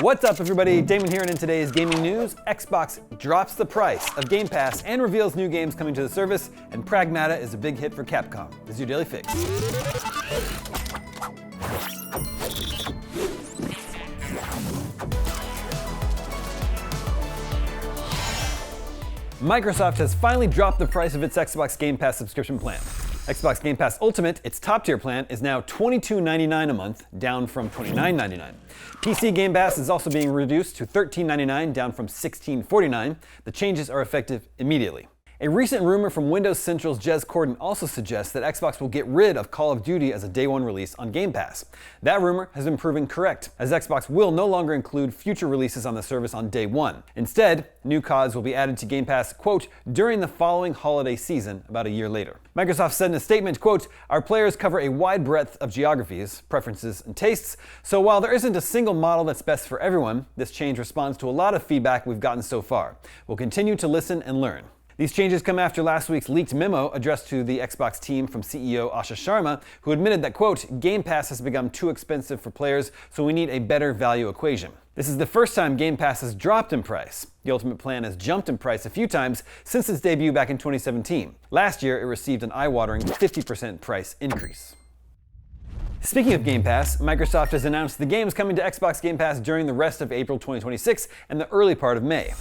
What's up, everybody? Damon here, and in today's gaming news, Xbox drops the price of Game Pass and reveals new games coming to the service, and Pragmata is a big hit for Capcom. This is your Daily Fix. Microsoft has finally dropped the price of its Xbox Game Pass subscription plan. Xbox Game Pass Ultimate, its top-tier plan, is now $22.99 a month, down from $29.99. PC Game Pass is also being reduced to $13.99, down from $16.49. The changes are effective immediately. A recent rumor from Windows Central's Jez Corden also suggests that Xbox will get rid of Call of Duty as a day one release on Game Pass. That rumor has been proven correct, as Xbox will no longer include future releases on the service on day one. Instead, new CODs will be added to Game Pass, quote, during the following holiday season, about a year later. Microsoft said in a statement, quote, our players cover a wide breadth of geographies, preferences, and tastes, so while there isn't a single model that's best for everyone, this change responds to a lot of feedback we've gotten so far. We'll continue to listen and learn. These changes come after last week's leaked memo addressed to the Xbox team from CEO Asha Sharma, who admitted that, quote, Game Pass has become too expensive for players, so we need a better value equation. This is the first time Game Pass has dropped in price. The Ultimate plan has jumped in price a few times since its debut back in 2017. Last year, it received an eye-watering 50% price increase. Speaking of Game Pass, Microsoft has announced the games coming to Xbox Game Pass during the rest of April 2026 and the early part of May.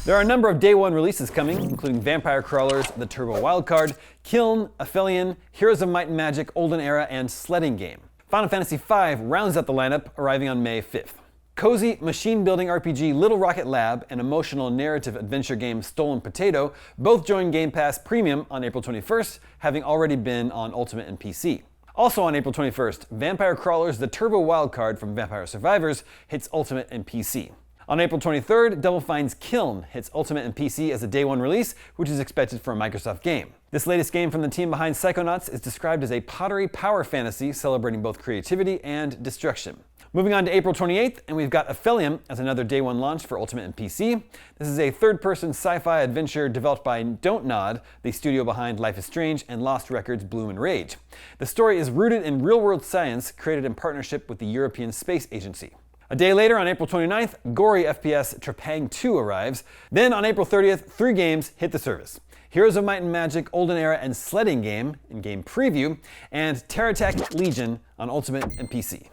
There are a number of day one releases coming, including Vampire Crawlers, The Turbo Wildcard, Kiln, Aphelion, Heroes of Might and Magic, Olden Era, and Sledding Game. Final Fantasy V rounds out the lineup, arriving on May 5th. Cozy machine-building RPG Little Rocket Lab and emotional narrative adventure game Stolen Potato both join Game Pass Premium on April 21st, having already been on Ultimate and PC. Also on April 21st, Vampire Crawlers The Turbo Wildcard from Vampire Survivors hits Ultimate and PC. On April 23rd, Double Fine's Kiln hits Ultimate and PC as a day one release, which is expected for a Microsoft game. This latest game from the team behind Psychonauts is described as a pottery power fantasy celebrating both creativity and destruction. Moving on to April 28th, and we've got Aphelion as another day one launch for Ultimate and PC. This is a third-person sci-fi adventure developed by Don't Nod, the studio behind Life is Strange and Lost Records Bloom and Rage. The story is rooted in real-world science created in partnership with the European Space Agency. A day later, on April 29th, gory FPS Trepang 2 arrives. Then on April 30th, 3 games hit the service. Heroes of Might and Magic, Olden Era, and Sledding Game in-game preview, and TerraTech Legion on Ultimate and PC.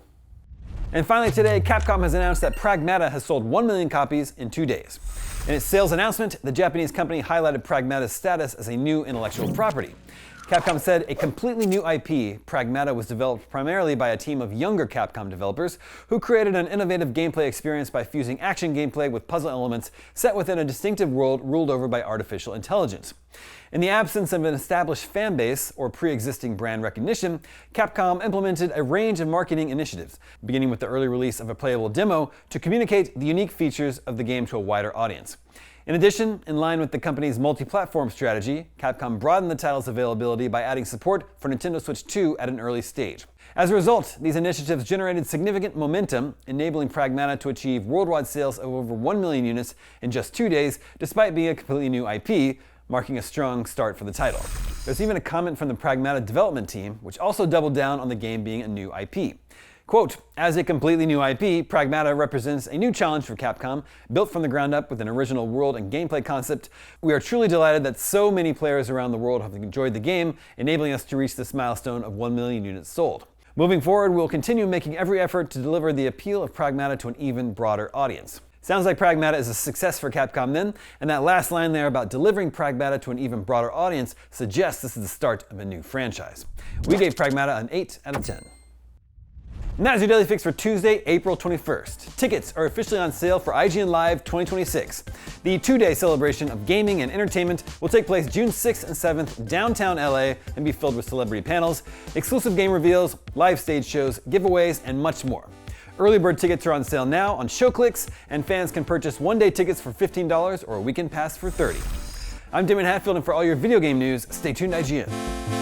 And finally today, Capcom has announced that Pragmata has sold 1 million copies in 2 days. In its sales announcement, the Japanese company highlighted Pragmata's status as a new intellectual property. Capcom said a completely new IP, Pragmata, was developed primarily by a team of younger Capcom developers who created an innovative gameplay experience by fusing action gameplay with puzzle elements set within a distinctive world ruled over by artificial intelligence. In the absence of an established fan base or pre-existing brand recognition, Capcom implemented a range of marketing initiatives, beginning with the early release of a playable demo to communicate the unique features of the game to a wider audience. In addition, in line with the company's multi-platform strategy, Capcom broadened the title's availability by adding support for Nintendo Switch 2 at an early stage. As a result, these initiatives generated significant momentum, enabling Pragmata to achieve worldwide sales of over 1 million units in just 2 days, despite being a completely new IP, marking a strong start for the title. There's even a comment from the Pragmata development team, which also doubled down on the game being a new IP. Quote, as a completely new IP, Pragmata represents a new challenge for Capcom, built from the ground up with an original world and gameplay concept. We are truly delighted that so many players around the world have enjoyed the game, enabling us to reach this milestone of 1 million units sold. Moving forward, we'll continue making every effort to deliver the appeal of Pragmata to an even broader audience. Sounds like Pragmata is a success for Capcom then, and that last line there about delivering Pragmata to an even broader audience suggests this is the start of a new franchise. We gave Pragmata an 8 out of 10. And that is your Daily Fix for Tuesday, April 21st. Tickets are officially on sale for IGN Live 2026. The 2-day celebration of gaming and entertainment will take place June 6th and 7th downtown LA and be filled with celebrity panels, exclusive game reveals, live stage shows, giveaways, and much more. Early bird tickets are on sale now on ShowClix, and fans can purchase one-day tickets for $15 or a weekend pass for $30. I'm Damon Hatfield, and for all your video game news, stay tuned to IGN.